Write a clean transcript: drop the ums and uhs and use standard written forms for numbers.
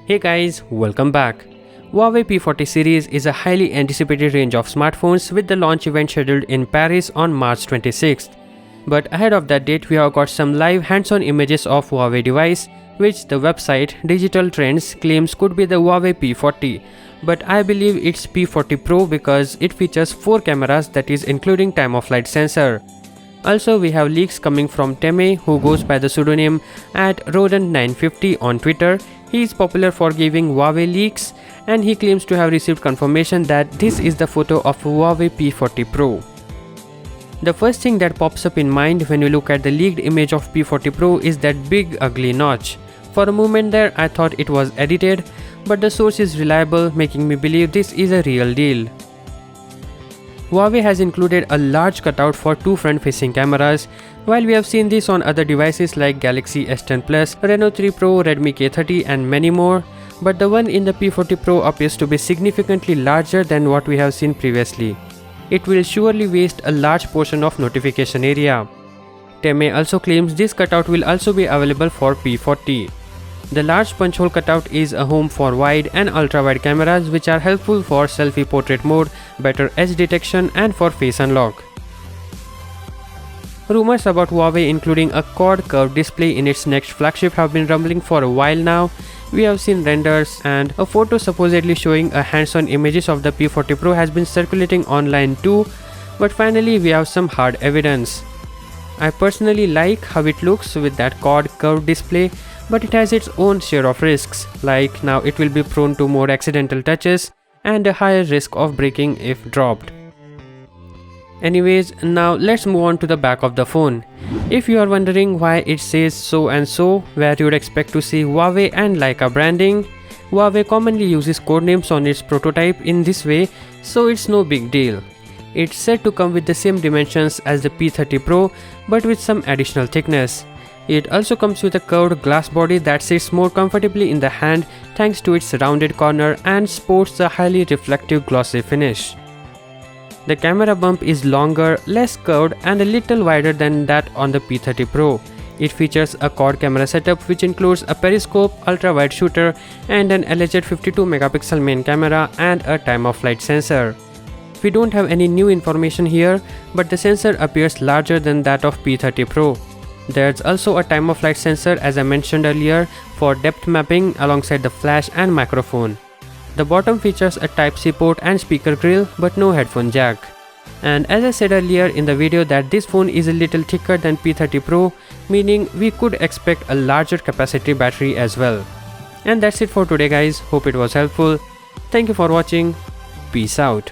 Hey guys, welcome back. Huawei P40 series is a highly anticipated range of smartphones with the launch event scheduled in Paris on March 26th. But ahead of that date, we have got some live hands-on images of Huawei device, which the website Digital Trends claims could be the Huawei P40. But I believe it's P40 Pro because it features 4 cameras, that is including time-of-flight sensor. Also, we have leaks coming from Teme, who goes by the pseudonym @Rodent950 on Twitter. He is popular for giving Huawei leaks, and he claims to have received confirmation that this is the photo of Huawei P40 Pro. The first thing that pops up in mind when you look at the leaked image of P40 Pro is that big ugly notch. For a moment there, I thought it was edited, but the source is reliable, making me believe this is a real deal. Huawei has included a large cutout for 2 front-facing cameras. While we have seen this on other devices like Galaxy S10 Plus, Reno 3 Pro, Redmi K30 and many more, but the one in the P40 Pro appears to be significantly larger than what we have seen previously. It will surely waste a large portion of notification area. Teme also claims this cutout will also be available for P40. The large punch hole cutout is a home for wide and ultra-wide cameras, which are helpful for selfie portrait mode, better edge detection and for face unlock. Rumors about Huawei including a quad curved display in its next flagship have been rumbling for a while now. We have seen renders, and a photo supposedly showing a hands-on images of the P40 Pro has been circulating online too, but finally we have some hard evidence. I personally like how it looks with that quad curved display, but it has its own share of risks, like now it will be prone to more accidental touches and a higher risk of breaking if dropped. Anyways, now let's move on to the back of the phone. If you are wondering why it says so and so, where you would expect to see Huawei and Leica branding, Huawei commonly uses codenames on its prototype in this way, so it's no big deal. It's said to come with the same dimensions as the P30 Pro, but with some additional thickness. It also comes with a curved glass body that sits more comfortably in the hand thanks to its rounded corner and sports a highly reflective glossy finish. The camera bump is longer, less curved and a little wider than that on the P30 Pro. It features a quad camera setup which includes a periscope, ultra-wide shooter and an alleged 52 megapixel main camera and a time-of-flight sensor. We don't have any new information here, but the sensor appears larger than that of P30 Pro. There's also a time-of-flight sensor, as I mentioned earlier, for depth mapping alongside the flash and microphone. The bottom features a Type-C port and speaker grill, but no headphone jack. And as I said earlier in the video that this phone is a little thicker than P30 Pro, meaning we could expect a larger capacity battery as well. And that's it for today guys, hope it was helpful. Thank you for watching, peace out.